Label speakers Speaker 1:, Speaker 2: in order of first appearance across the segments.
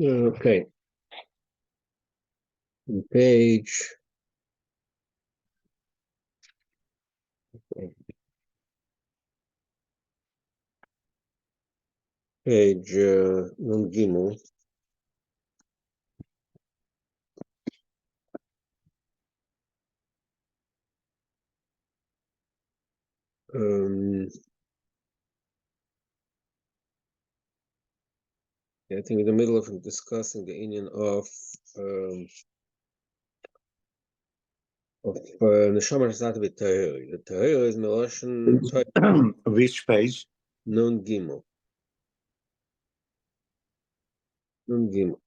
Speaker 1: Okay. Page. Page Nun Gimel. I think in the middle of discussing the union of Neshama Shasat v'Tahiri. The Tahiri is Meloshen
Speaker 2: Which page?
Speaker 1: Nun Gimel. Nun Gimel.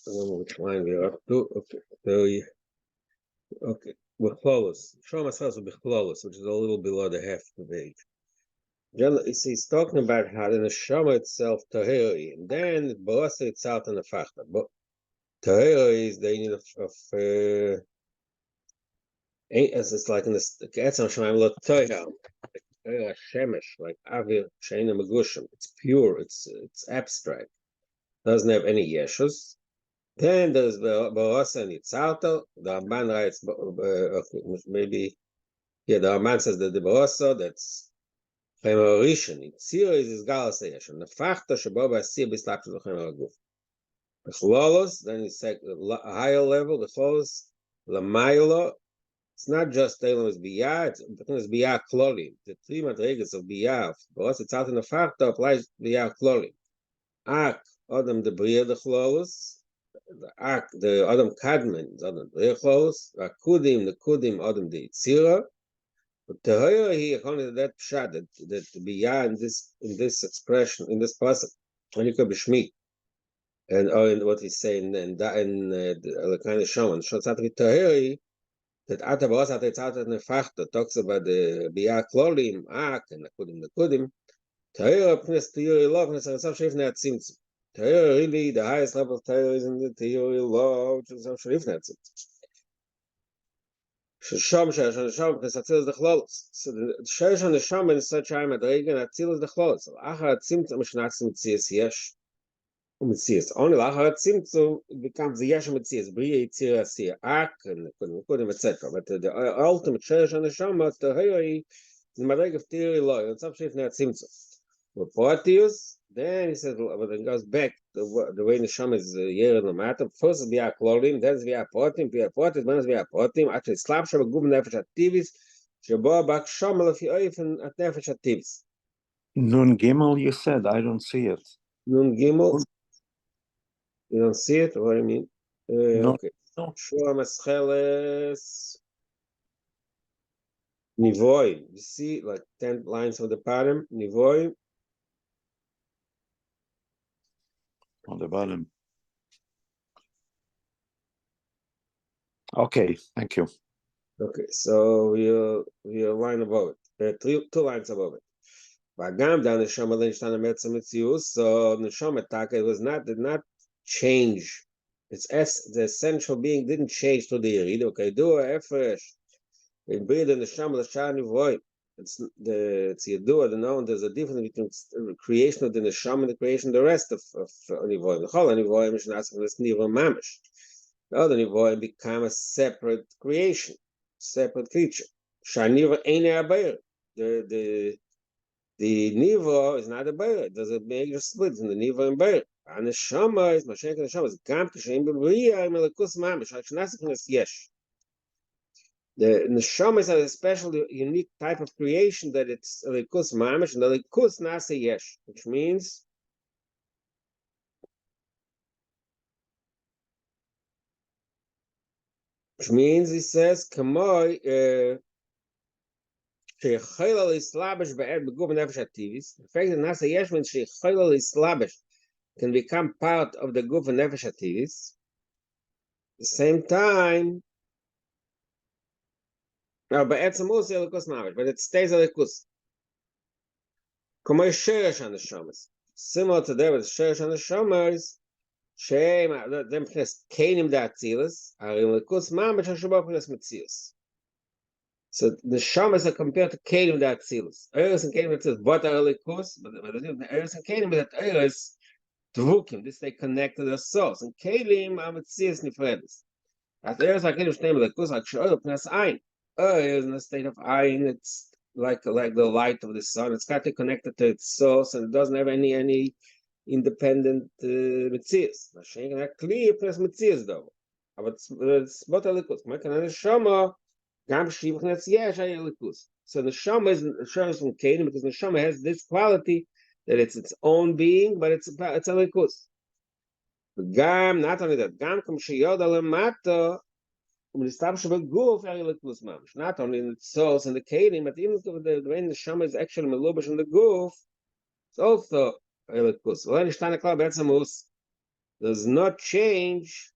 Speaker 1: I don't know which line we're up to. Okay. Okay. Bechlolos. Neshama Shasat v'Bechlolos, which is a little below the half of the page. He's talking about how the neshama itself tahiri, and then the barasa itself and the fachta. But tahiri is the unit of it's like in the Ketzam Shemaim lo tahir, shemesh, like avir sheina megushim. It's pure. It's abstract. Doesn't have any yeshus. Then there's barasa and itzalta. The Ramban writes maybe the Ramban says that the barasa that's Rishon, Tzir is Galas Yeshon. The Fachta Shabo Basir Bislap to the Chemer Aguf. The Chlolos, then you say a higher level, the Chlolos, Lamaylo, it's not just Elam is Biyah, it's Biyah Klolim. The three madrigas of Biyah, but it's out in the Fachta applies Biyah Klolim. Ak, Adam the Bria the Chlolos, the Ak, the Adam Kadman, Adam the Chlolos, Akudim, the Kudim, Adam the Tzira. But Tahira here, according to that pshat, that beyond in this expression, in this passage, when you could be Shmi, and or in what he's saying, and the kind of shaman, Shotzat Tahiri, that Atabas Atetzat and Nefachta talks about the Biyah Klolim, Ak, and the Kudim. Tahira, Pnes Tahiri Love, and Sarasaf Shifne Atzimtzim. Tahira, really, the highest level of Tahira is in the Tahiri Love, which is Shifne Atzimtzim. Sham Sham Atzilus the Chlolos. So the Sherish on the Sham in such time at Regan Atzilus the Chlolos. So Achar Tzimtzum Mishnatz Mitzias Yesh Mitzias. Only Achar Tzimtzum becomes the Yesh Mitzias. Bria Yitzir Asir Ak and Kudim etc. But the ultimate Sherish on the Sham at the Hayoi the Madrig of Tiri Loy and some shift not Tzimtzum. Portius. Then he says, but it goes back the way the Sham is here in the matter. First, via Klolim, then via Portim, then via Portim. Actually, Slap Shab Gub Nefesh Ativis, Shabo Bak Shamal of Yoif and at Nefesh Ativis.
Speaker 2: Nun Gimel, you said, I don't see it.
Speaker 1: Nun Gimel, you don't see it? What do you mean?
Speaker 2: No.
Speaker 1: Okay. Shua Mascheles Nivoy. You see, like 10 lines from the pattern. Nivoy.
Speaker 2: On the bottom. Okay, thank you.
Speaker 1: Okay, so we'll line above it. Two lines above it. Vagam down the Neshama Linshtan Metzamitzius. So Neshama Taka did not change. The essential being didn't change to the Yerid. Okay, do a Efresh. In Brid and Neshama Lashani Void. It's Yadua, the known, there's a difference between the creation of the Neshama and the creation of the rest of Anivoim. The whole Anivoim is not from this Niva Mamish. The other Anivoim become a separate creation, separate creature. Shaniva ain't a Abayr. The Niva is not a Bayr. There's a major split in the Niva and Bayr. And the Neshama is Mashiach Neshama is Gam Kishem B'Briya Melakus Mamish. Hashanasikin is Yesh. The neshama is a special, unique type of creation that it's likus mamish and the likus nasa yesh, which means he says kamoy sheichayla lislabish be'ed beguf nefesh ativis. The fact that nasa yesh means sheichayla lislabish can become part of the guf nefesh ativis. At the same time. No, but it stays a likus. Similar to that with Sheresh on the Shomers, Shem, them Kenim da Atzilus, are in Likus Mamish Hashabah Mitzius. So the shamas are compared to kelim that atzilus. Eres and kelim that says what are likus, but the eres and kelim that eres dvukim. This they connect to the source. And kelim ametzias nifredes. As eres like kelim shnei likus like shoyl pnas ein. Is in the state of ein. It's like the light of the sun. It's got to connect it to its source, and it doesn't have any independent metzias. Mashen that clear pnas metzias though. But it's what are likus. My kind of shama. So the Neshama is from Canaan because the Neshama has this quality that it's its own being, but it's a likus. Gam, not only that, Gam come sheyoda lemata, not only in its source and the Canaan, but even the way the Neshama is actually melubash in the goof, it's also a likus. Does not change.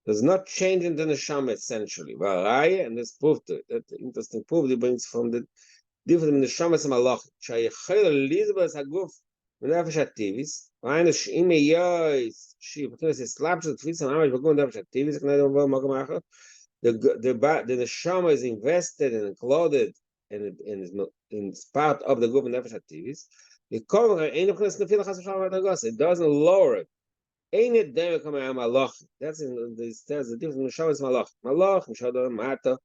Speaker 1: Does not change in the neshama essentially. Varaya, and this proof to it. That interesting proof he brings from the difference in the neshama and malach. Shayechel Elizabeth Haguf Menafesh Ativis. Eine Shime Yois. She because it's slabs of three some hours. We're going to Menafesh Ativis. Can I do more magamacha? The neshama is invested and clothed and is part of the group Menafesh Ativis. The cover ain't it doesn't lower it. Ain't it there come out malach? That's in this. There's a difference. Neshama malach. Malach, neshama mata.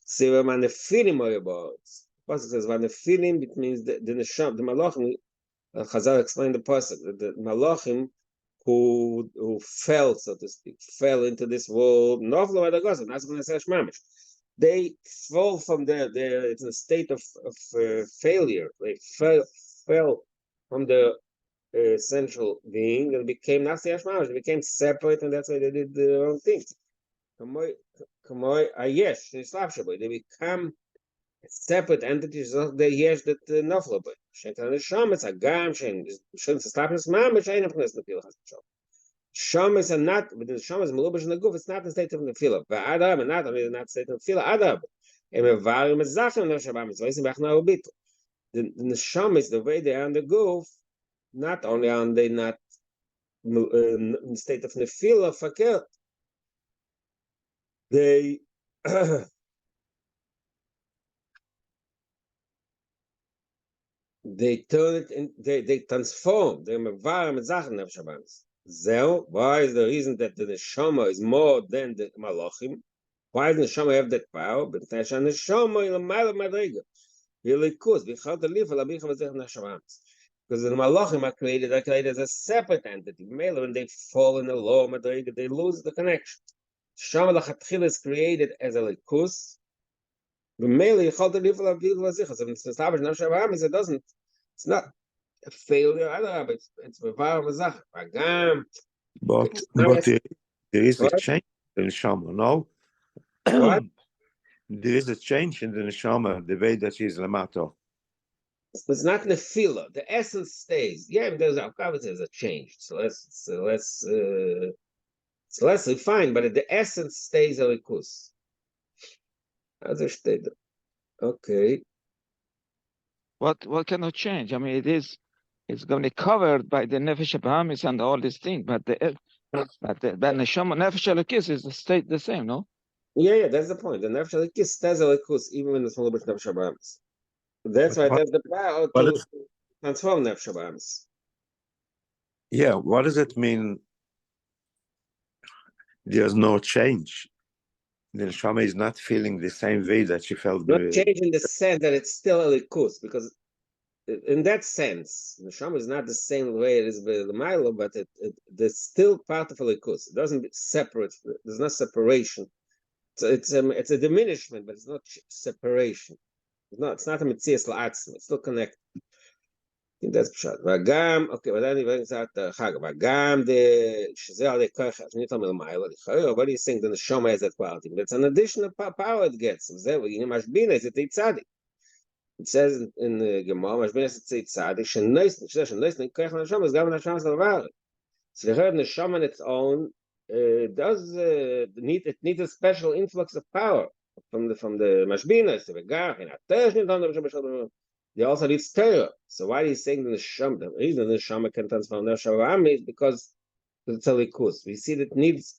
Speaker 1: See where man the feeling more about. Pasuk says when the feeling, it means the neshama, the malachim. Chazal explained the pasuk the malachim who fell, so to speak, fell into this world. Noflo adagos. That's when I say shmamish. They fall from there. It's a state of failure. They fell from the essential being and became Nasi Hashmamash. They became separate, and that's why they did their own things. They become separate entities of the yesh that naflo. But Shentan Shamas Agam Shen shouldn't stop his mamish. I ain't the feel Shamas are not, but the Shamas Malubash in the goof. It's not the state of the feel. But Adam and not only not state of the feel. Adam. The Shamas, the way they are in the goof. Not only are they not in the state of nefila fakir, they they turn it in, they transform. They mevarim zachen nefshabans. Zeo, why is the reason that the neshama is more than the malachim? Why does the neshama have that power? But the neshama in the mile of madriga. Because the malachim are created as a separate entity. When they fall in the law of madriga, they lose the connection. Shama lachatchil is created as a likus. It doesn't. It's not a failure. It's
Speaker 2: But there is a change in the neshama. No.
Speaker 1: What?
Speaker 2: There is a change in the neshama, the way that she is lamato.
Speaker 1: It's not nefila. The essence stays. Yeah, there's a change. So let's refine, but the essence stays a likus. Okay.
Speaker 3: What cannot change? I mean, it's going to be covered by the nefesh habahamis and all these things, but the neshama nefesh alakis is the same, no?
Speaker 1: Yeah, that's the point. The nefesh alakis stays a likus even when it's a little bit nefesh habahamis. That's why there's the power to transform nefesh habahamis.
Speaker 2: Yeah, what does it mean? There's no change. The neshama is not feeling the same way that she felt.
Speaker 1: Not change in the sense that it's still a likus, because in that sense, the neshama is not the same way it is with the milo, but it's still part of a likus. It doesn't separate. There's no separation. It's a diminishment, but it's not separation. It's not a mitzias la'atzma. It's still connected. I think that's pshat. Vagam, okay, but then he brings out the chag. Vagam the shezeh the kochas nitam el ma'ila. What do you think? The neshama has that quality, but it's an additional power it gets. It says in the Gemara, mashbina is tzaddik. Shenois nikoich neshama is gam neshama salvar. So the heard neshama on its own does need a special influx of power from the mashbina. They also need Torah. So why are you saying the neshama? The reason the neshama can transform neshama is because it's a likus. We see that it needs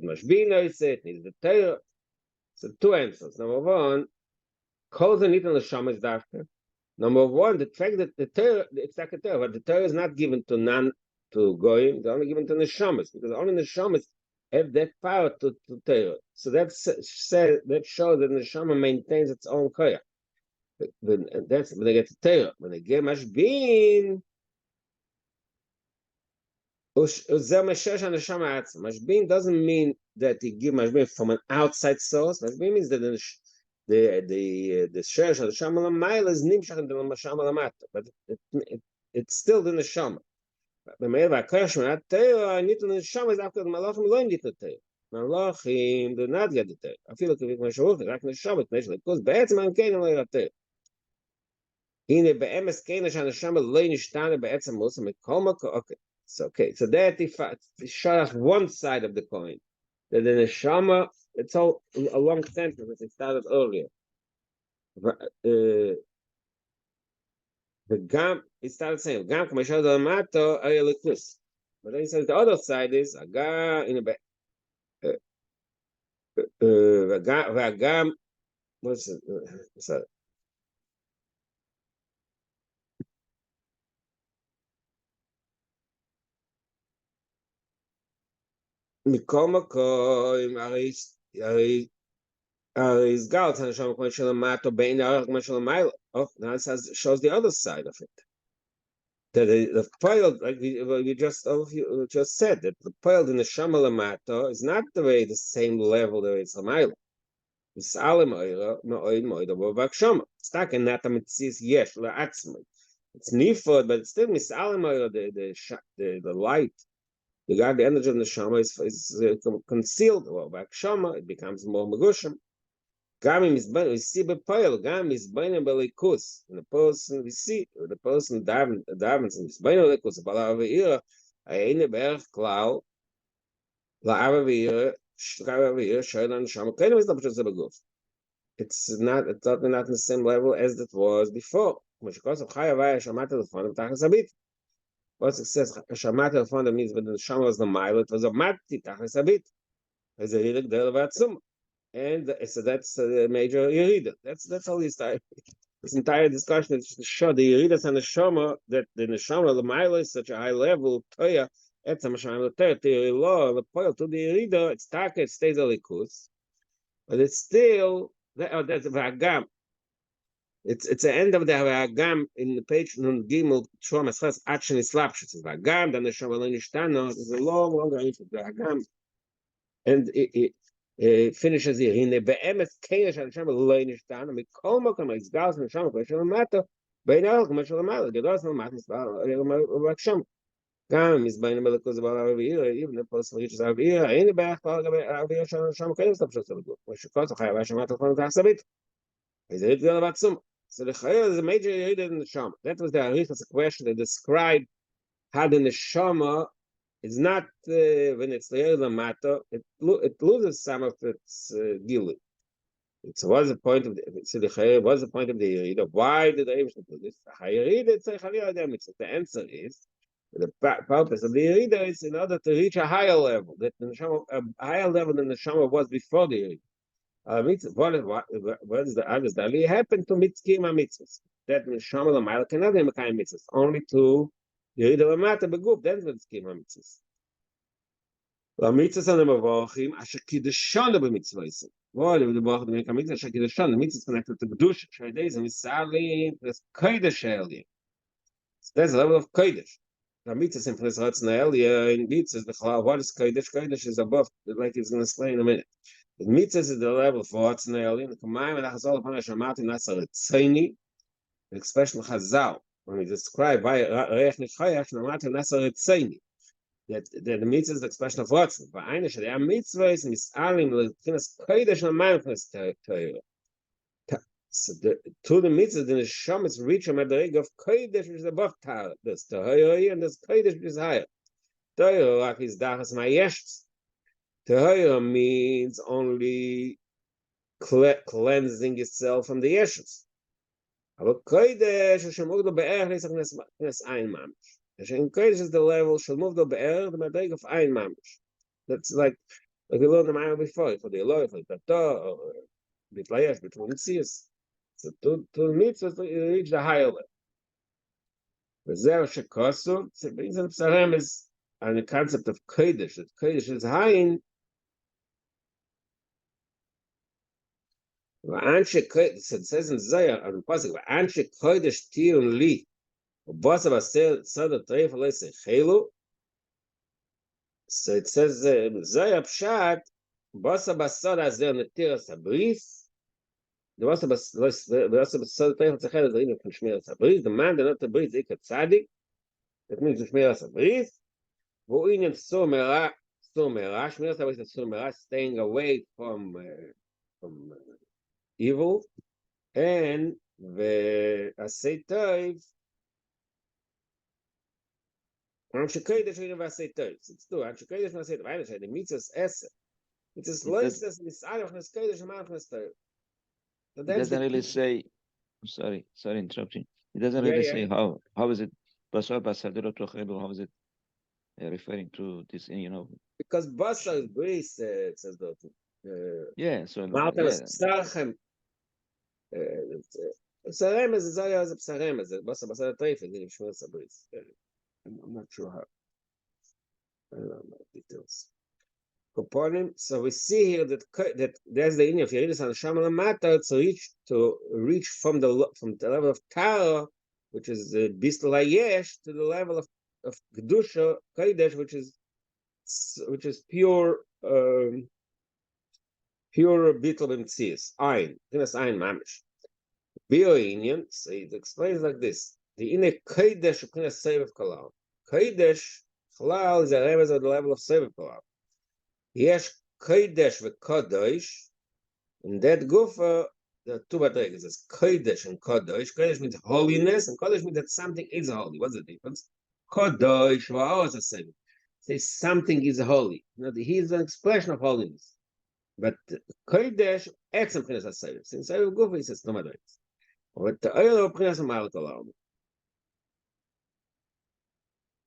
Speaker 1: mashbina. It needs the Torah. So two answers. Number one, Kol Zanit and Neshama is Dafka. Number one, the fact that the Torah, it's like a Torah, but the Torah is not given to Goyim, it's only given to Neshamas, because only Neshamas have that power to Torah. So that shows that Neshama maintains its own Koyach. That's when they get to Torah. When they get Mashbin, Mashbin doesn't mean that he give Mashbin from an outside source. Mashbin means that the Sheresh of the Neshama L'mayla is nimshach in the Neshama L'mata, but it's still the Neshama. The Meir VaKoyach Shmirat Torah Nitun Neshama is after the Malachim lo Nitun Torah. Malachim do not get the Torah. Afilu kivik Mashuach rak Neshama Tnei Shlekus Be'etzim Am Kein Lo Yira Torah. Hine be'emes Kein Neshama Lo Nishtana Be'etzim Musa Mikol Makol. Okay, so that if showed us one side of the coin, that the Neshama, it's all a long sentence as it started earlier. The Gam, he started saying, Gam Kamashad Amato Ayalikus. But then he says the other side is Aga in a back. Vagam, what's it? מכל מקום, הרי גל, זה נשמע כמו של המטו, בין הערך כמו של המיילה. Oh, now it shows the other side of it. That the pile, like we just said, that the pile in the Neshama L'mato is not the same level that it's L'mayla. It's Alim Mo'id Mo'id Abo V'Akshama. It's not in that Mitzis Yesh L'Atzmai. It's Nifod, but it's still Misalim the light. The energy of the Neshama is concealed. Well, by Kshama, it becomes more Megushim. Gam is we see bepoil. Gam is beinah belikus. And the person we see, the person davens is beinah belikus. Bala ve'ira, ayne be'erch klau, la'ava ve'ira, sh'kava ve'ira, shoylan Neshama. Keinu is not just a beguf. It's not in the same level as it was before. Because of Chayavaya Shamat Telefon of Tachas Abit. Once it says Shamat Telefon, that means when the Neshama was the mile, it was a Mati Tachas Abit. As a Hilik Del Vatsum. And so that's a major Yerida. That's all this entire discussion is to show the Yeridas and the Neshama, that the Neshama, the mile is such a high level, Toya, it's a Masham, the Toya, law, the Poil to the Yerida, it's Taka, it stays a Likus. But it's still, that's Vagam. It's the end of the Vagam in the page Nun Gimel Shom Esches Action Islapshus. It's Vagam, then the Neshama Lo Nishtano. It's a long range of Vagam, and it finishes here. In the Be'emes Keinish Neshama Lo Nishtano. Mikol Makom Exgals Neshama K'Meshel Mato. Beinal K'Meshel Mato. Gedos No Matis V'Aksham. Gam is Beinal Melekos V'Alavir. Even the person reaches Avir. Ain't the Be'ach Avir Neshama Keinish Lapshus. Meshukos Chayav Hashemat Chon Tachsabit. Is it real about some? So the Chayil is a major Yerida in the Neshama. That was the Arichas question that described how the Neshama is not when it's the Yerida Mato, it loses some of its Gilu. It was the point of the Chayil was the point of the Yerida. Why did the Eibush do this? The Yerida it's a Chayil Ademit. The answer is the purpose of the Yerida is in order to reach a higher level, that the Neshama, a higher level than the Neshama was before the Yerida. What is the others that really happened to mitzvah mitzvahs? That Neshama L'mayla cannot have kind of mitzvahs, only to Yerida L'mata beguf. That's what mitzvah mitzvahs. La mitzvahs are the mavachim asher kiddushan b'mitzvahs. What if the mavachim make a mitzvah asher kiddushan? The mitzvah is connected to kedusha. Shaydei misalim that's kodesh earlier. So that's the level of kodesh. La mitzvahs in place earlier in mitzvahs the chalal. What is kodesh? Kodesh is above, like he's going to explain in a minute. The mitzvah is the level for what's nailed. The Kamayim and Achazol upon Hashamat in Nasar Tzayni, the expression Chazal, when we describe by Reich Nichayach, Namat and Nasar Tzayni, that the mitzvah is the expression of what's. But I know that the mitzvah is misalim, the Kinas Kodesh and Mindfulness Torah. So to the mitzvah, the Neshama is reach a Madrig of Kodesh, which is above Torah. There's Torah and there's Kodesh, which is higher. Torah, like is Dachas Mayeshts. Tahira means only cleansing itself from the ashes. But Kodesh is the level the Madrig of Ein Mamish. That's like we learned the Mamish before, for the Eloi, for the Tato, Bitl Yesh, Bitl Mitzias. So to mitzvahs, you reach the higher level. Vezeh shekosu, so it brings in Psarem is on the concept of Kodesh. That Kodesh is high. It says in Zayah on the pasuk, "Anshe kodesh tirun li, ubasa basel sada treif alese chelu." So it says in Zayah pshat, "Basa basada azel netiras habris." The basa basada treif alese chelu is from shmiras habris. The man that not the bris ikat tzadik. That means the shmiras habris. V'uinen sumera, shmiras habris is sumera, staying away from evil. And the Asay Tov, Amshikodesh and Asay Tov. It's two. Amshikodesh and Asay Tov. I understand. The mitzvahs esse. It is loises nisarach neskodesh and malchus tov.
Speaker 3: It doesn't really say. I'm sorry, interrupting. It doesn't
Speaker 1: Yeah,
Speaker 3: really
Speaker 1: yeah.
Speaker 3: say how is it. How is it referring to this?
Speaker 1: Because Basa is grace. It says that.
Speaker 3: Yeah. So
Speaker 1: Malchus
Speaker 3: yeah.
Speaker 1: Psarchem. Psarem is Zayah as a Psarem is Basa Basa Treif is in Shmir Sabris. I'm not sure how. I don't know details. So we see here that there's the Indian. If you read this on Shaman Mata, to reach from the level of Tara, which is the Bistal Hayesh, to the level of Kedusha Kodesh, which is pure Bittul B'Mtzias, Ein, Dinas Ein Mamish. Bio Indian, so it explains like this: the Inner Kodesh Kinas Sevev Kalal. Kodesh Kalal is a remez at the level of Sevev Kalal. Yesh Kodesh v'Kodesh, in that gufa, there are two madrigas. There's Kodesh and Kodesh. Kodesh means holiness, and Kodesh means that something is holy. What's the difference? Kodesh v'Aos Hashem. Say something is holy. He is an expression of holiness. But Kodesh, excellent Prince Hashem. Since every gufa, he says no madrigas. But the other Prince of Malkalam.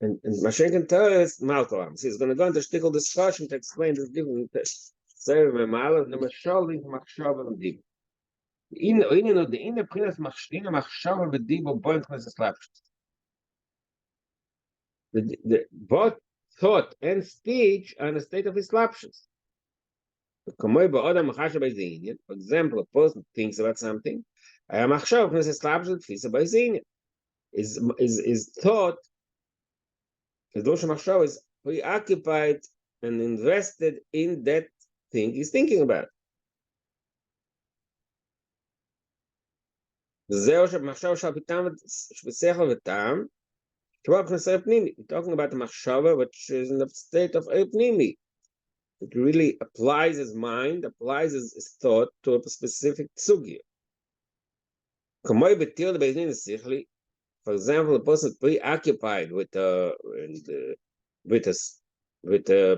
Speaker 1: And Mashiach can tell us Malkalam. So he's going to go into a shtickle discussion to explain this different text. So we mal the mashalling machshav and dib. In the inner prince machshav and dib both was slapped. The both thought and speech are in a state of slapshes. The komoy ba'odam machshav by the Indian. For example, a person thinks about something. I am machshav when it's slapshes fisa by the Indian. Is thought. The Dosha Machshav is preoccupied and invested in that thing he's thinking about. We're talking about the Machshava, which is in the state of Epnimi. It really applies his mind, applies his thought to a specific tsugya. For example, a person is preoccupied with a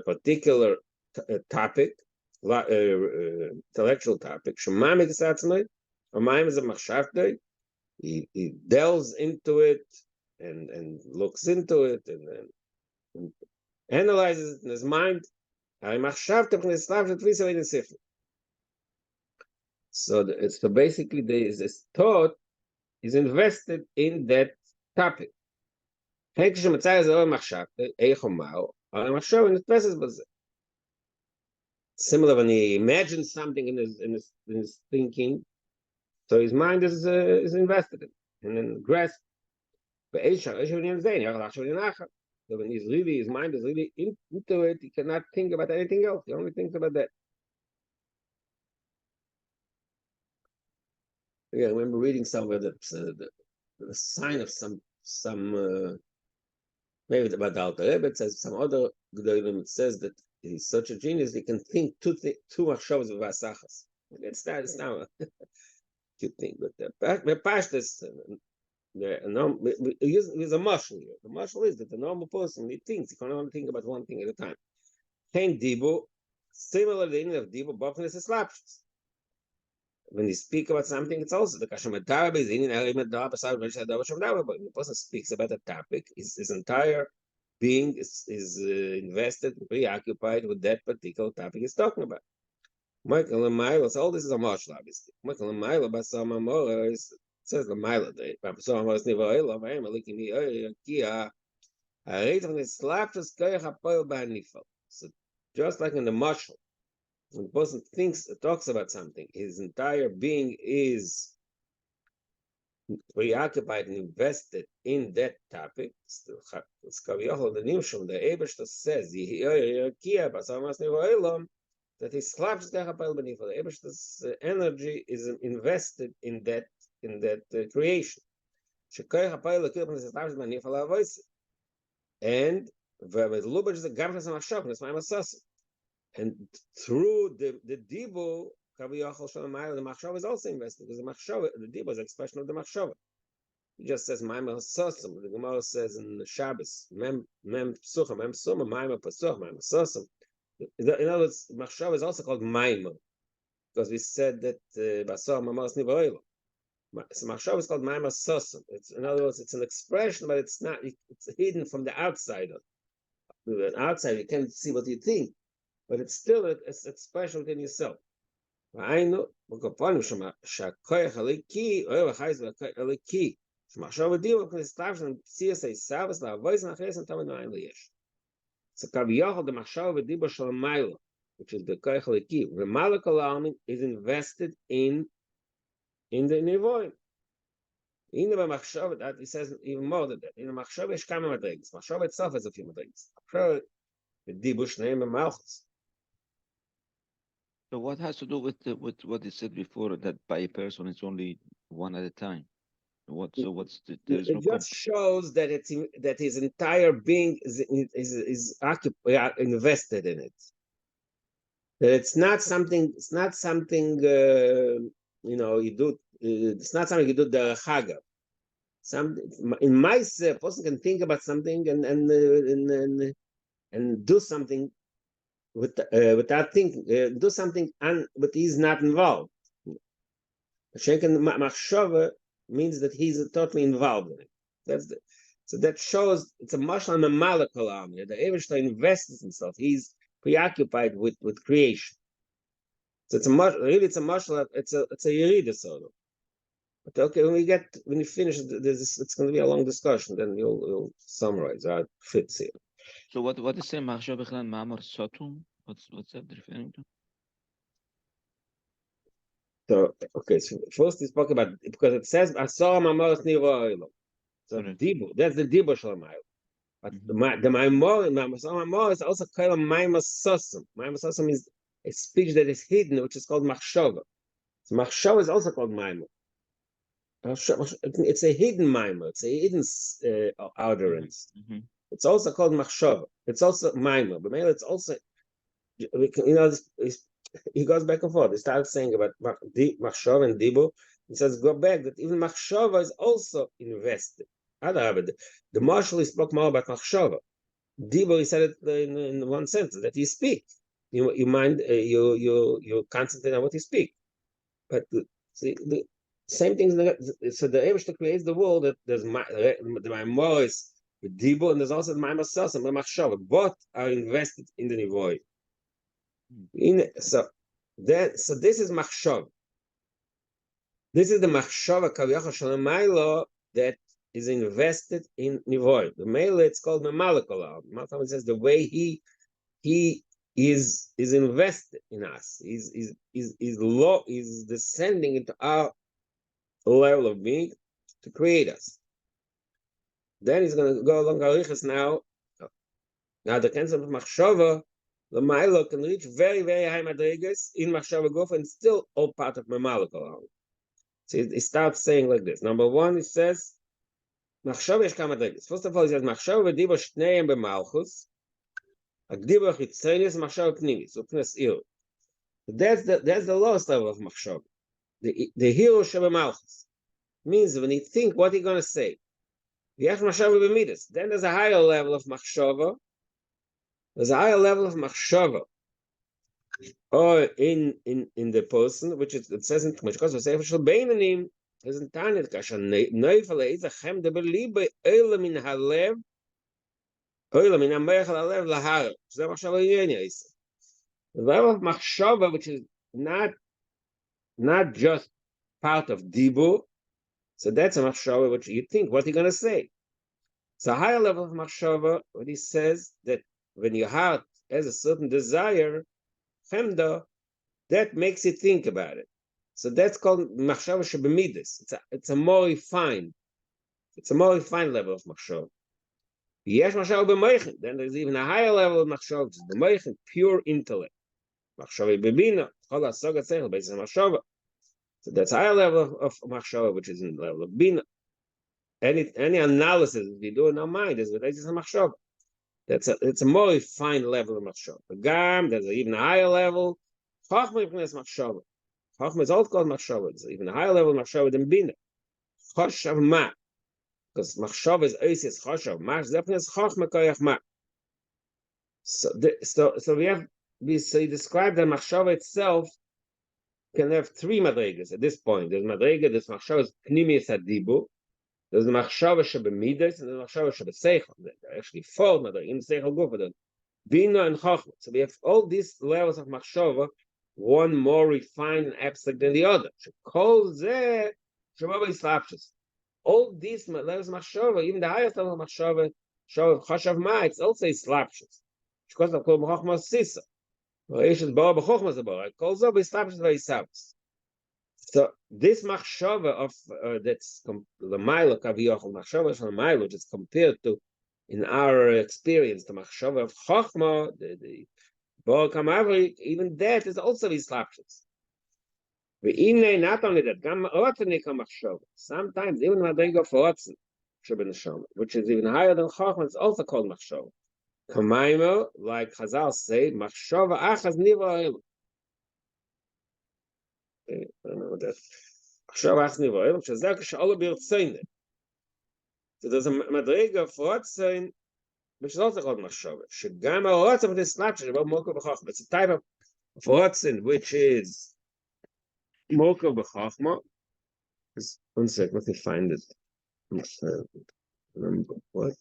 Speaker 1: particular topic, intellectual topic. He delves into it and looks into it and analyzes it in his mind. So basically, this thought is invested in that topic. Similar when he imagines something in his thinking, so his mind is invested in and grasped. So when his mind is really into it, he cannot think about anything else. He only thinks about that. Yeah, I remember reading somewhere that the sign of some maybe about the Alter Rebbe, it says some other Gedolim, it says that he's such a genius he can think two machshavos of vasachas. It's not a cute thing, but the pashtas there's a mashal here. The mashal is that the normal person he thinks he can only think about one thing at a time. Ken dibu, similar to the meaning of dibu, bafnes is slapshus. When you speak about something, it's also the kashamatara is in the person speaks about a topic, his entire being is invested, preoccupied with that particular topic he's talking about. Michael and Milo, so all this is a marshal, obviously. Michael and Milo, but some more it says the Milo day. But some was never oil of him, looking the Kia. I read from the slap just so just like in the marshal, when the person talks about something, his entire being is preoccupied and invested in that topic. It's Kaviyachol the Nimshum, the Ebershter says, Kia, but some was never oil that he slaps the Ebershter's energy is invested in that creation. And and through the dibo, the machshava is also invested because the dibo is an expression of the machshava. It just says Maimah Sosum. The Gemara says in Shabbos, Mem Psucha, Mem Suma, Maimah Pasuch, Maimah Sosum. In other words, machshava is also called Maimah because we said that Basar Mamas Nivoilo. So machshava is called Maimah Sosum. In other words, it's an expression, but it's not. It's hidden from the outsider. The outside, you can't see what you think, but it's still an expression within yourself. I know. So Kaviyachol the machshava v'dibur shel Maila, which is the koyach haliki, v'malakol almin is invested in the nivoim. In the machshava, that he says even more than that. In the machshava is kama madregas. Machshava itself has a few madregas. Machshava v'dibur shneim malchus.
Speaker 3: So what has to do with what he said before, that by a person it's only one at a time? There is
Speaker 1: It
Speaker 3: no
Speaker 1: just shows that his entire being is occupied, invested in it. That it's not something. You do. It's not something you do the chaga. In mice, a person can think about something and do something without thinking. Do something but he's not involved. Shenken machshava means that he's totally involved in it. So that shows it's a mashal and a malakal army. The Eivishter invests himself. He's preoccupied with creation. So it's a mashal. It's a yerida sort of. But okay, when you finish, it's going to be a long discussion. Then you'll summarize how it fits here.
Speaker 3: So what is saying machshava b'chlan ma'amar sotum? What's that referring to?
Speaker 1: So okay, so first he spoke about because it says Asar Mamaros Niro. So dibu, that's the dibu shalamayil. But the Maimor is also called a Maimor Sosum. Maimor Sosum is a speech that is hidden, which is called Machshava. So Machshava is also called Maimor. It's a hidden Maimor. It's a hidden utterance.
Speaker 3: Mm-hmm.
Speaker 1: It's also called Machshava. It's also Maimor. But maybe it's also, he goes back and forth. He starts saying about Machshava and Dibu. He says, go back, that even Machshava is also invested. The marshal spoke more about Machshava. Dibu, he said it in one sentence, that you speak. You mind, you concentrate on what you speak. But see, the same thing, so the Eibishter creates the world that there's the Maimor is with Dibu, and there's also the Maimor Sosum, the Machshava. Both are invested in the Nivoy. So this is Machshava. This is the Machshava Kaviyachol Shel Maila that is invested in Nivoy. The Maila, it's called Memalakol. Malcolm says the way he is invested in us. Is descending into our level of being to create us. Then he's going to go along Arichas now. Now the concept of Machshava, the Maila can reach very, very high madrigas in Machshava Guf and still all part of Memalakol. So he starts saying like this. Number one, he says, Machshava is kamadrigas. First of all, he says, Machshava v'dibo shneim b'malchus, agdibo chitzenis Machshava pnimis, upnes iru. That's the lowest level of Machshava. The hero shebemalchus means when you think what you're going to say, V'yach Machshava b'midas. Then there's a higher level of Machshava. There's a higher level of Machshava. Or in the person, which it says in Mishkos v'sefer shel beinanim, isn't Tanit kasher neifel is a chem de beliebe oile min halev, oile min americh halev lahar. So Machshava yenya is the level of Machshava, which is not just part of Dibu. So that's a machshava which you think, what are you going to say? It's a higher level of machshava, what he says that when your heart has a certain desire, chemda, that makes you think about it. So that's called machshava shebemidus. It's a more refined level of machshava. Yesh machshava b'moichin, then there's even a higher level of machshava, which is b'moichin, pure intellect. Machshava b'bina, chol hasogat seichel, based on machshava. So that's a higher level of machshava, which is in the level of bina. Any analysis we do in our mind is with a machshava. It's a more refined level of machshava. The gam, there's an even higher level. Chachma is machshava. Chachma is also called machshava. It's even a higher level of machshava than bina. Choshav ma, because machshava is oisis choshav. Ma is definitely chachma koyach ma. So we describe that machshava itself can have three madregas at this point. There's madrega, there's machshava pnimius hadibu. There's the machshava shebemidas and the machshava shebeseichel. They're actually four madregas in seichel gufa. Bina and chachma. So we have all these levels of machshava, one more refined and abstract than the other. All these levels of machshava, even the highest level of machshava, chashav ma, it's also slapshus. Because of kol chachma sisa. So this machshava of that's the milo kaviyachol machshava from milo, which is compared to, in our experience, the machshava of chachma, the Baal Kamavri, even that is also slapshus. Not only that, sometimes even madriga for otzen, which is even higher than chachma, it's also called machshava. Kamaimo, like Chazal say, machshava achas nivra. I don't know what that. Machshava achas nivra, which is that all of birtzayin. So there's a madriga for otzen, which is also called machshava. Shegama otzen with this slapshus about mokov b'chachma. It's a type of otzen which is mokov b'chachma. One sec, let me find it. What?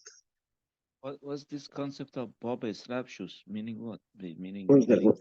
Speaker 4: What was this concept of Boba Slapshus? Meaning what? Meaning.
Speaker 1: One second.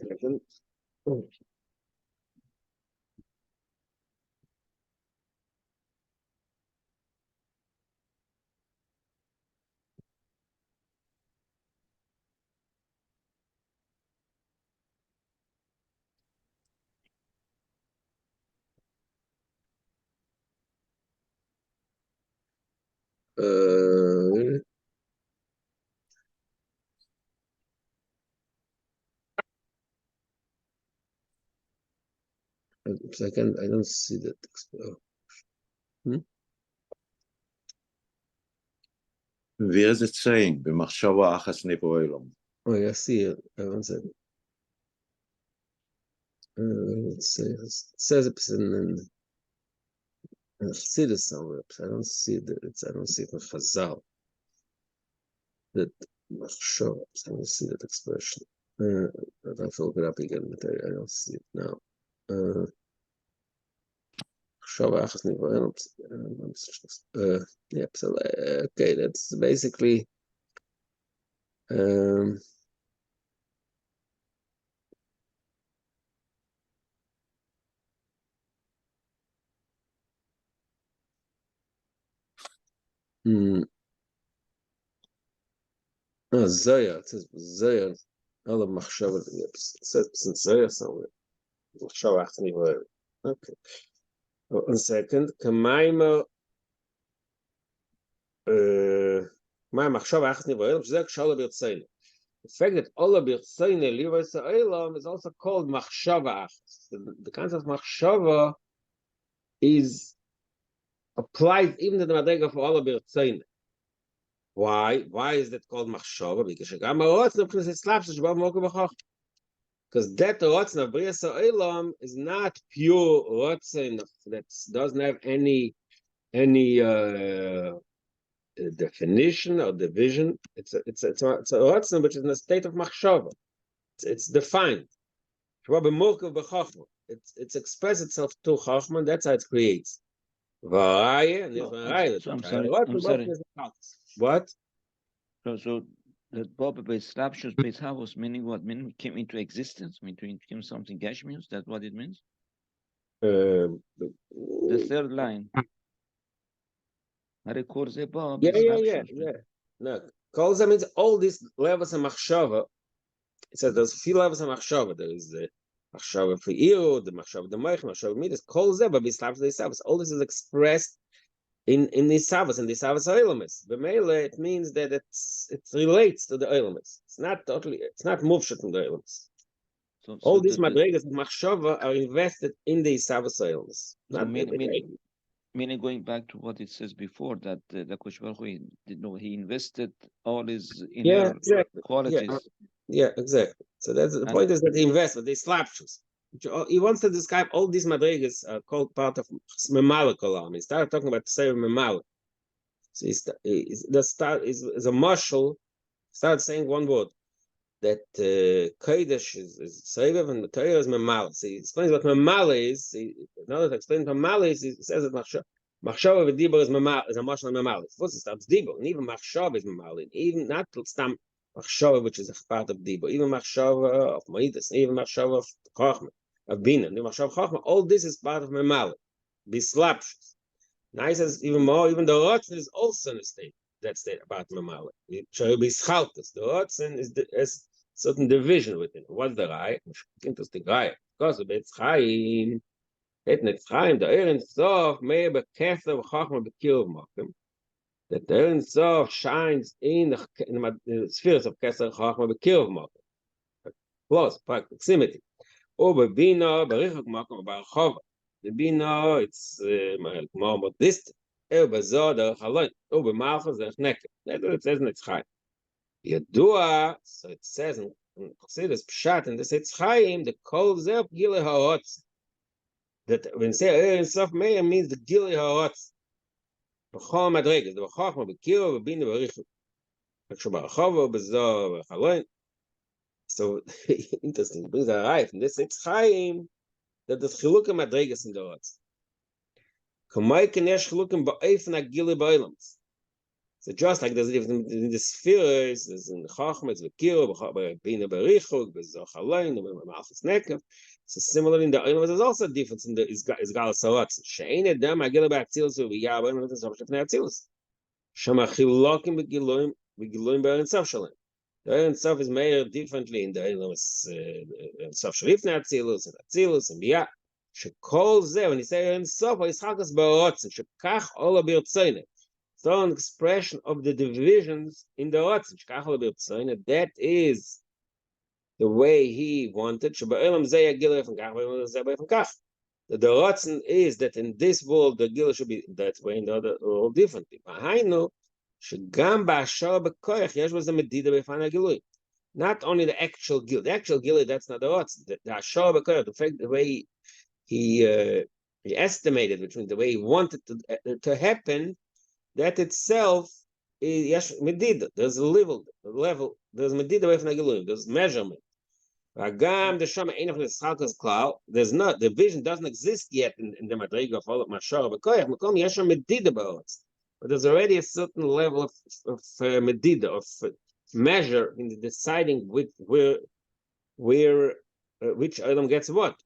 Speaker 1: Second, I don't see that.
Speaker 2: Where is it saying? B'machshava achas nivra.
Speaker 1: Oh, yeah, I see it. One second. Let's see. It says it's in. I see this somewhere. I don't see that. I don't see it in Chazal. That machshava. I don't see that expression. I have to look it up again, but I don't see it now. Yep. So okay, that's basically. Zaya. It says Zaya. All of machshava. It says Zaya somewhere. Machshava achas nivra. Okay. 1 second. Kamaima. My machshava achas nivra. Which is actually birtzayin. The fact that all of birtzayin livas ha'olam is also called machshava achas. The concept of machshava is applied even to the madrega for all of birtzayin. Why? Why is that called machshava? Because that rotzen of Bria Sa'olam is not pure rotzen that doesn't have any definition or division. It's a rotzen which is in a state of machshava. It's defined. It's expressed itself to chachma, and that's how it creates.
Speaker 4: I'm sorry.
Speaker 1: What?
Speaker 4: So That Bob base raptures base havos meaning what? Meaning came into existence, meaning became something gashmius. That's what it means. The third line. Bob
Speaker 1: Yeah. No, Kolza means all these levels of machshava. It says there's a few levels of machshava. There is the machshava for iu, the machshava the moich, machshava midas. Kolza, but bislav the savas. All this is expressed in the savas, in the savas oilamis. B'meile, it means that it relates to the oilamis. It's not totally. It's not muvshat in the oilamis. All these madregas of machshava are invested in the savas oilamis.
Speaker 4: Meaning going back to what it says before, that the Kosh Baruch Hu, he invested all his inner qualities.
Speaker 1: Yeah, exactly. So that's the point, is that he invests, but they slapshus. He wants to describe all these madrigas are called part of memala kolam. He started talking about say memala. So is a marshal. Started saying one word, that kodesh is sevev and Torah is memala. So he explains what memala is. In order to explain memala is, he says that machshava with dibur is a marshal memala. First it starts dibur, and even machshava is memala. Even not stam machshava, which is a part of dibur, even machshava of moedas, even machshava of chachma, of bina, the machshava of chachma. All this is part of memala. Bislapshus. Now he says even more. Even the rotzen is also in a state. That state about memala. It shall be schaltus. The rotzen is certain division within. What's the right? Interesting right. Because of it's chaim. It's chaim. The Ein Sof may be keser v'chachma b'kirov makom. That the Ein Sof shines in the spheres of keser v'chachma b'kirov makom. Close proximity. Or bina b'richuk makom b'archova. The bina it's more distant. Bazod or halon. Malchus or neked. That's what it says in its chaim. Yadua, so it says in Chassidus Pshat, and this it's chaim, the kol zeh gilui ha'otz. That when say Sof Meir means the gilui ha'otz. B'chol madregas, the b'chachma b'kiro b'bina b'richuk. B'chol b'archova b'zor b'chalon. So interesting. It brings a right from this it's chaim that the chiluk madregas in the ha'otz. Kamay kenesh chilukim ba'ofen ha'gilui ba'olams. So just like there's a difference in the spheres, there's in Chachma, it's V'kiro, Bina Berichuk, B'zochalein, Malchus Nekev. So similarly in the Olam, there's also a difference in the Isgal Saratz. She'ein Edem Agil B'Atzilus V'Yah B'Olam V'Olam V'Olam V'Olam Atzilus. Shema Chilokim V'Giloim B'Ein Sof Shalem. The Ein Sof is made differently in the Olam. Sof Shalifnei Atzilus and Atzilus and B'Yah. Shekol Zeh, when you say Ein Sof, Yischakas Ba'otzen, Shekach Ola B'Yotzeine. So an expression of the divisions in the Ratzin. That is the way he wanted. The Ratzin is that in this world the Gila should be that way, in the other world differently. Not only the actual Gila. The actual Gila, that's not the Ratzin. The Ashar B'Koyach, the fact, the way he estimated, between the way he wanted to happen, that itself is yes medida. There's a level. There's medida away from the there's measurement. Agam the shama ein of the schalkas cloud. There's not, the vision doesn't exist yet in the madriga of all of mashar b'koyach. Makom yesha medida ba'otz. But there's already a certain level of medida, of measure in the deciding which item gets what.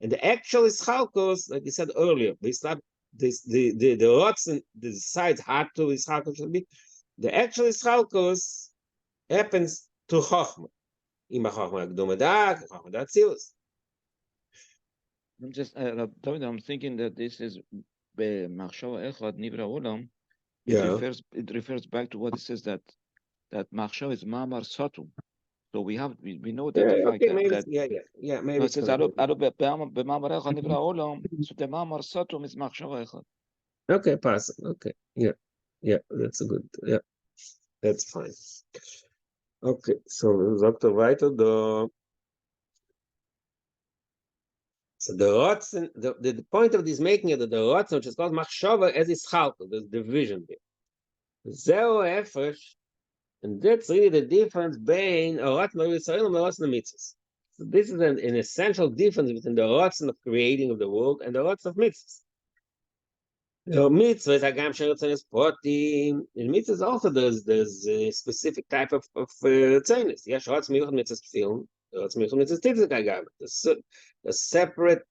Speaker 1: And the actual ischalkos, like you said earlier, we start the Ratzin decides how to ischalkos should be. The actual ischalkos happens to Chochma. Ima Chochma Gdomedak, Chochma Datzilus.
Speaker 4: I'm thinking that this is Machshava Echad Nivra Olam. It refers back to what it says that Machshava is Mamar Satum. So we know that the fact that
Speaker 1: maybe
Speaker 4: it says B'Mamar Echad Nivra Olam. So the Mamar Satum is Machshava Echad.
Speaker 1: Okay, pass. Okay, yeah, that's a good. Yeah, that's fine. Okay, so Dr. weiter so the Ratzin, the point of this making it that the Ratzin, which is called Machshava, as is Chalko, there's division there. Zero Efresh, and that's really the difference between a Ratzin of Yisrael and a Ratzin of Mitzvahs. So this is an essential difference between the Ratzin of creating of the world and the Ratzin of Mitzvahs. Mitzvah is a gam sheretzain is potim. In mitzvahs also there's a specific type of tzainis. Yes, rotz miyuchad mitzvahs tefillin, rotz miyuchad mitzvahs tzitzit agam. The separate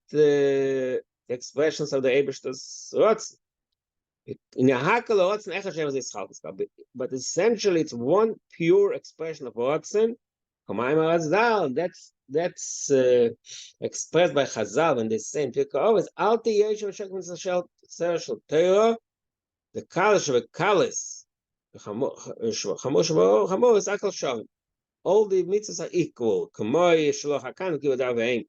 Speaker 1: expressions of the Eibishter's rotz. In a hakel rotz and echad sheretz is chalkes, but essentially it's one pure expression of rotzen. That's expressed by Chazal when they say in Pirkei Avos, "Al tiyeh shel mitzvah shel Torah, the kalish of a kalis, chamor is akal shavim. All the mitzvahs are equal. Kamoi shloch hakan kivodav ve'im.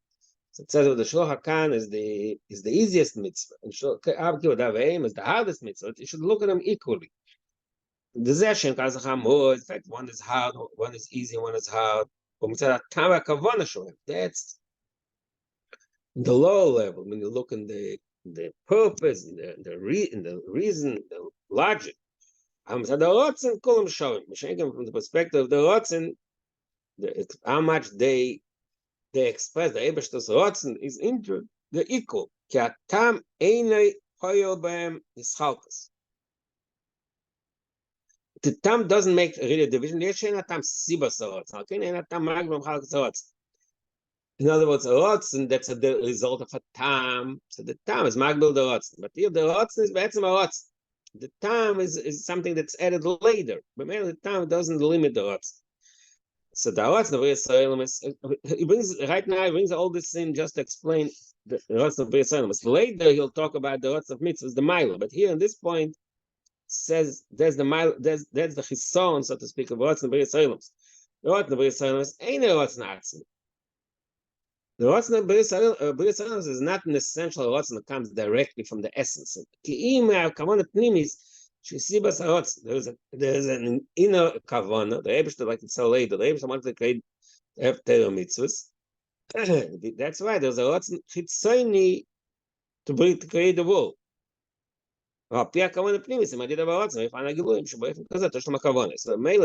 Speaker 1: So it says that the shloch hakan is the easiest mitzvah, and shloch kivodav ve'im is the hardest mitzvah. You should look at them equally. The zeshem kalas chamor. In fact, one is hard, one is easy, one is hard. That's the lower level. When you look in the purpose, the reason, the logic. From the perspective of the rotzen, how much they express the Eibishter's rotzen is into the equal. The tam doesn't make really a division. In other words, a rotzen, that's the result of a tam. So the tam is magbel the rotzen. But here the rotzen is be'etzem a rotzen. The tam is something that's added later. But maybe the tam doesn't limit the rotzen. So the rotzen of Yisrael he brings all this in just to explain the rotzen of Yisrael. Later he'll talk about the rotzen of mitzvahs, the milo. But here in this point, says there's the chison, so to speak, of rotzen b'ris oilams. The rotzen b'ris oilams ain't a rotzen atzmi. The rotzen b'ris oilams is not an essential rotzen that comes directly from the essence. Ki'im kavana pnimis shesibas rotzen. There's an inner kavana. The Eibishter, like it's so later, the Eibishter wanted to create Torah mitzvahs. That's why there's a rotzen chitzoni to create the world. So mainly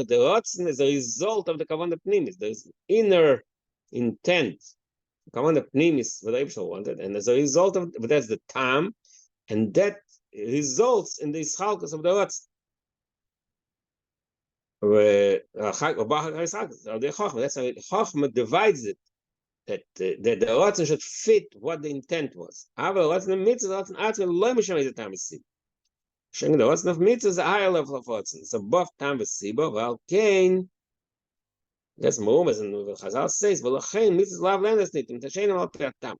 Speaker 1: the rotzen is a result of the kavanah pnimis. There's inner intent. Kavanah pnimis what Eibishter wanted, and as a result of that's the tam, and that results in the chalkes of the rotzen. That's how the Chachma divides it. That the rotzen should fit what the intent was. However, rotzen mitzvah, rotzen atzmi lo mishamei the tam is. The rotzen of mitzvah is a higher level of rotzen. It's above tam v'siba. Well, Cain. That's Morumas, and Chazal says, "Well, Cain mitzvah lav lendas nitim tashenim al pi tam."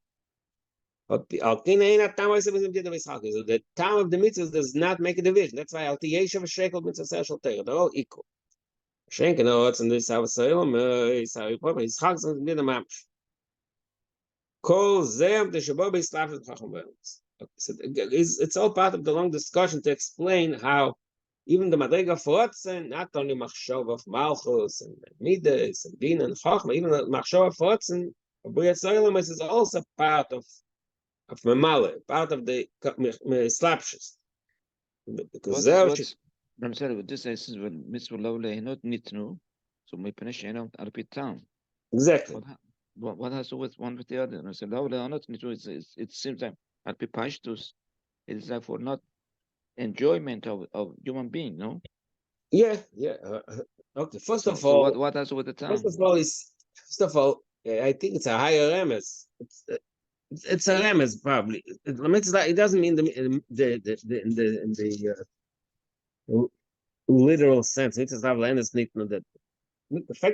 Speaker 1: Al Cain ain't tam v'siba zim did So the tam of the mitzvah does not make a division. That's why al tiyeshav shekel mitzvah shel Torah. They're all equal. Schenken rotzen this avasaylum is how important. It's chag zim did mamish. Kol zeh the shabbat b'slafet chacham v'emes. So it's all part of the long discussion to explain how even the Madrega of Rotzen, not only Machshov of Malchus and Midas and Bin and Chachma, even the Machshov of Rotzen of B'riyas Olam is also part of Memale, part of the slapshes. Because
Speaker 4: I'm sorry, but this is when mitzvah lovely not nitnu, so my punish I'll be town.
Speaker 1: Exactly.
Speaker 4: What has to do with one with the other? And I said lovely not nitnu. It seems like I'll be pashtus. It's like for not enjoyment of human being, no?
Speaker 1: Yeah. Okay. First of all,
Speaker 4: what has to do with the town?
Speaker 1: First of all, I think it's a higher remes. It's a remes probably. It doesn't mean the literal sense. It fact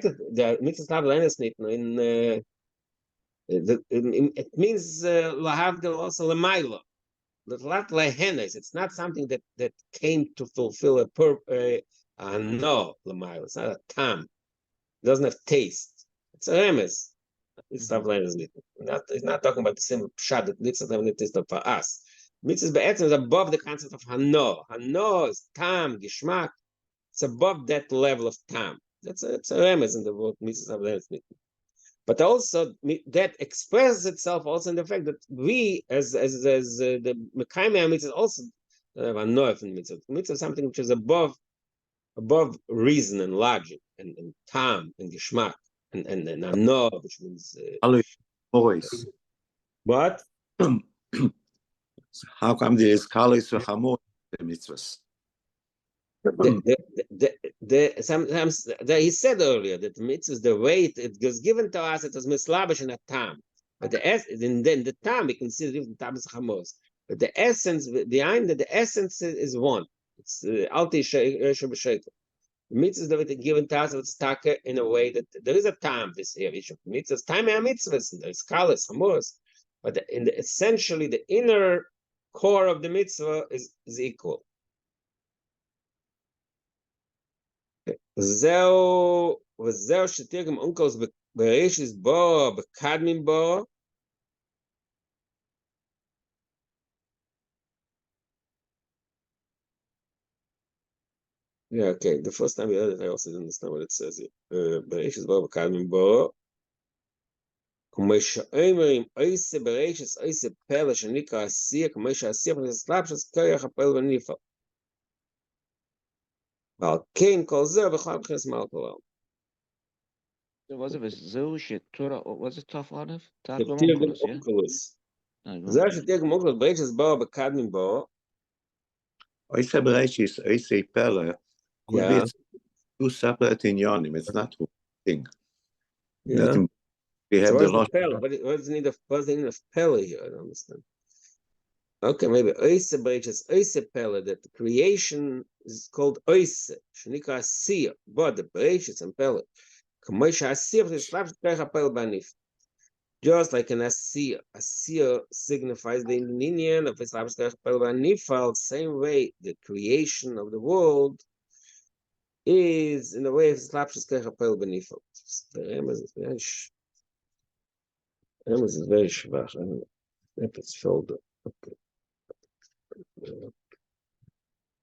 Speaker 1: that the mitzvah it means lahavdil also lemailo. It's not something that came to fulfill a purpose. No, lemailo. It's not a tam. It doesn't have taste. It's a remes. It's not talking about the same pshat that mitzvah is for us. Mitzvah be'etzem is above the concept of hano. Hano is tam, gishmak. It's above that level of tam. It's a remes in the word mitzvah. But also that expresses itself also in the fact that we, as the Mekayim mitzvah, also have a noef in mitzvah. Mitzvah is something which is above reason and logic and tam and gishmak and no, which means
Speaker 2: voice.
Speaker 1: What?
Speaker 2: So how come there is kalis or hamor in the mitzvahs?
Speaker 1: Sometimes he said earlier that the mitzvah, the weight it was given to us, it was mislabish in a tam. But then the tam we consider different tamas chamos. But the essence behind it, the essence is one. It's alti shekel. The mitzvah that we given to us, it's taka in a way that there is a tam. This here issue mitzvahs, time and mitzvahs, and there's kalas chamos. But essentially, the inner core of the mitzvah is equal. וזהו שתרגם אונקלוס בראשיס בו, בקדמים בו. Yeah, okay. The first time we heard it, I also didn't understand what it says here. בראשיס בו, בקדמים בו. כמו שאומרים, אויסה בראשיס, אויסה פלא שנקרא עשייה, כמו שהעשייה פלסלאפשס, כריח הפלא וניפל. ועל כן כל זה בכל בכנס מעל כל העולם.
Speaker 4: Was it זהו שתורה, was it tough on it?
Speaker 1: תרגם אונקלוס. זהו שתרגם אונקלוס, בראשיס בו, בקדמים בו.
Speaker 2: Oisa Bereshis, Oisa Pella, could be two separate inyanim. It's not one thing.
Speaker 1: Yeah.
Speaker 2: We have
Speaker 1: So
Speaker 2: the loss.
Speaker 1: what's the need of Pella here? I don't understand. Okay, maybe Oisa Bereshis, Oisa Pella, that the creation is called Oisa, Shanika Asiyah, but the Bereshis and Pella. Just like an Asiyah. Asiyah signifies the Indian of Islam, same way the creation of the world is in the way of Slapshas Kechapel Benifal. The Ramos is very schwach. I don't know if it's shoulder. Okay.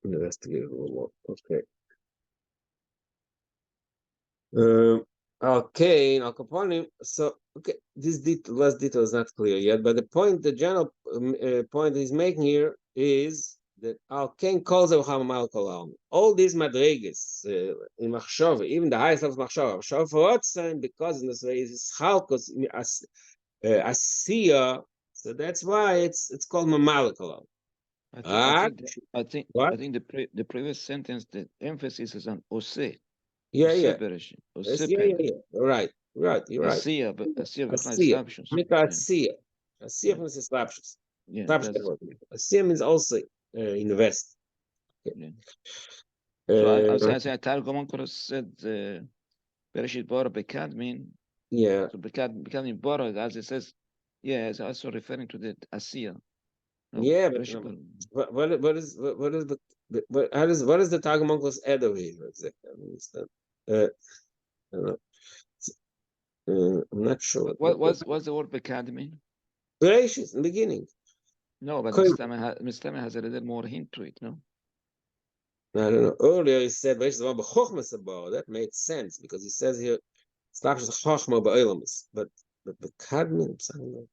Speaker 1: Investigate a little more. Okay. Okay, Al Capone. So, okay, this last detail is not clear yet, but the general point he's making here is that Al Kain calls all these madrigas in Machshava, even the highest level of Machshava for Otzain, because in this way is Chalkos Asiya, so that's why it's called Mamalakalam.
Speaker 4: I think the previous sentence, the emphasis is on Ose.
Speaker 1: Yeah. Right. You're right.
Speaker 4: Asiya, but Asiya
Speaker 1: means slapshus. Asiya means also invest.
Speaker 4: Yeah. So I was saying, Targum could have said Bereshit Bara Bekadmin.
Speaker 1: Yeah.
Speaker 4: So Bekadmin Bara, as it says, yeah, it's also referring to the Asiya.
Speaker 1: No, yeah, but what is the Targum uncle's head over here exactly? I don't understand. I don't know. I'm not sure.
Speaker 4: What's the word Bekad mean?
Speaker 1: Gracious in the beginning.
Speaker 4: No, but Mistama has a little more hint to it, no?
Speaker 1: I don't know. Earlier he said that made sense because he says here but Bekad means I don't know.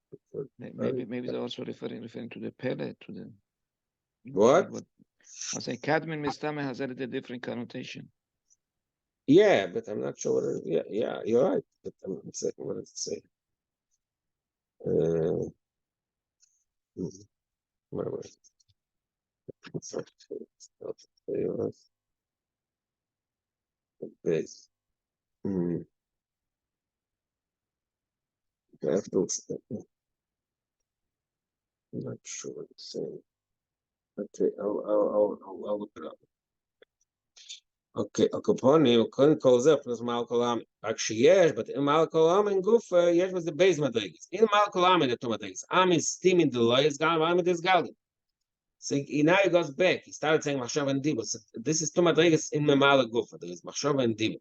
Speaker 4: Maybe they're also referring to the Pele, to the
Speaker 1: what?
Speaker 4: I say Kadmin Mistama has a little different connotation.
Speaker 1: Yeah, but I'm not sure what it is. Yeah, you're right. But I'm saying, what does it say? Whatever. Base. I'm not sure what it's saying. Okay, I'll look it up. Okay, Akaponi, couldn't call up as Malcolm. Actually, yes, but in Malcolm and Gufa, yes, was the base madrigas. In Malcolm and the Tomatix, I'm in steaming the lawyers, I'm in this garden. So now he goes back. He started saying Machshav and Dibur. So this is Tomatix in Memala Gufa. There is Machshav and Dibur.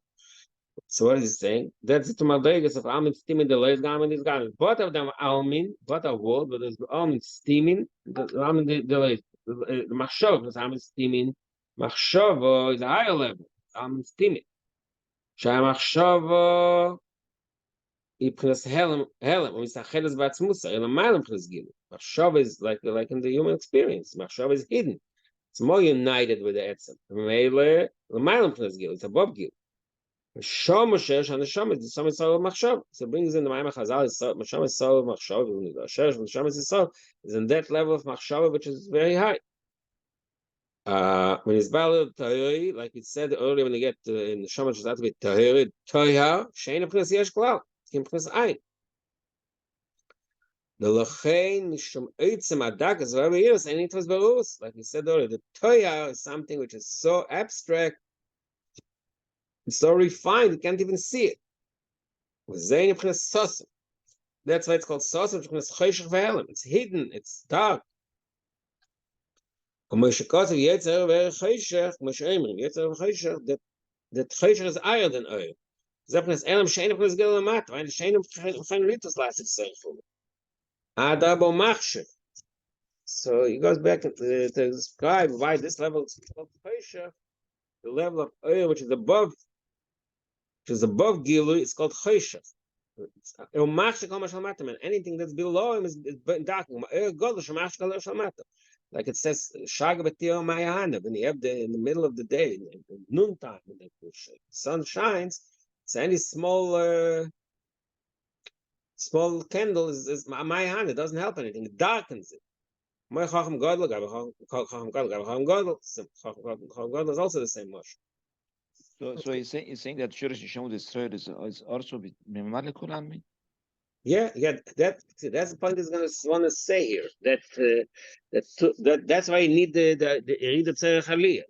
Speaker 1: So what is he saying? That's the Tomatix of Almin steaming the lawyers, I'm in this garden. Both of them Almin, both are word, but there's Almin steaming, Almin the lawyers. The Machshav is Almin steaming. Machshava is a higher level. I'm steaming. Machshava is helem. When we say cheles batzmusa, elamaylam cheles gilu. Machshava is like in the human experience. Machshava is hidden. It's more united with the etzem. Mele elamaylam cheles gilu. It's above gilu. Shomashesh and the Shamas is some soul of Machshav. So it brings in the Ma'amah Chazal is Shamas soul of Machshav, and the Shamas is soul is in that level of Machshav which is very high. When it's Balad Tahiri, like it said earlier when they get in the Shamas that with Tahiri, Toya, Shane of Prince Yesh Klal, Kim Prince Ein. The Lachain Shum Eitzim Adak is very years, and it was Barus. Like we said earlier, the Toya is something which is so abstract, it's so refined, you can't even see it. That's why it's called Sosam. It's hidden, it's dark. That Choshev is higher than oil. So he goes back to describe why this level is called Choshev, the level of oil which is above Gilu, it's called Choshev. Anything that's below him is dark. Like it says, when you have in the middle of the day, noontime, when the sun shines, so any small candle is Mayahana. It doesn't help anything. It darkens it. Chacham Gadol is also the same much.
Speaker 4: So he's saying that Shurish Yisham destroyed is also Mimad Kulan.
Speaker 1: Yeah, that's the point he's going to want to say here. That's why you need the Yerida Tzerech Aliyah.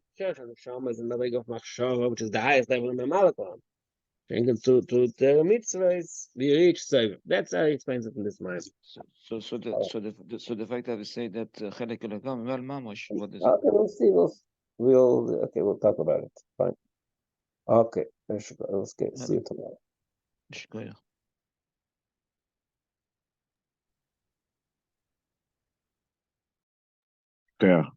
Speaker 1: Shama is in the way of Machshava, which is the highest level of Malakon. To the mitzvah is the reach seven. That's how he explains it in this mind.
Speaker 4: So the fact that we say that Chelek Elokam Mal Mamosh, what is it?
Speaker 1: Okay, we'll see. We'll talk about it. Fine. Okay, let's see you tomorrow.
Speaker 3: Yeah.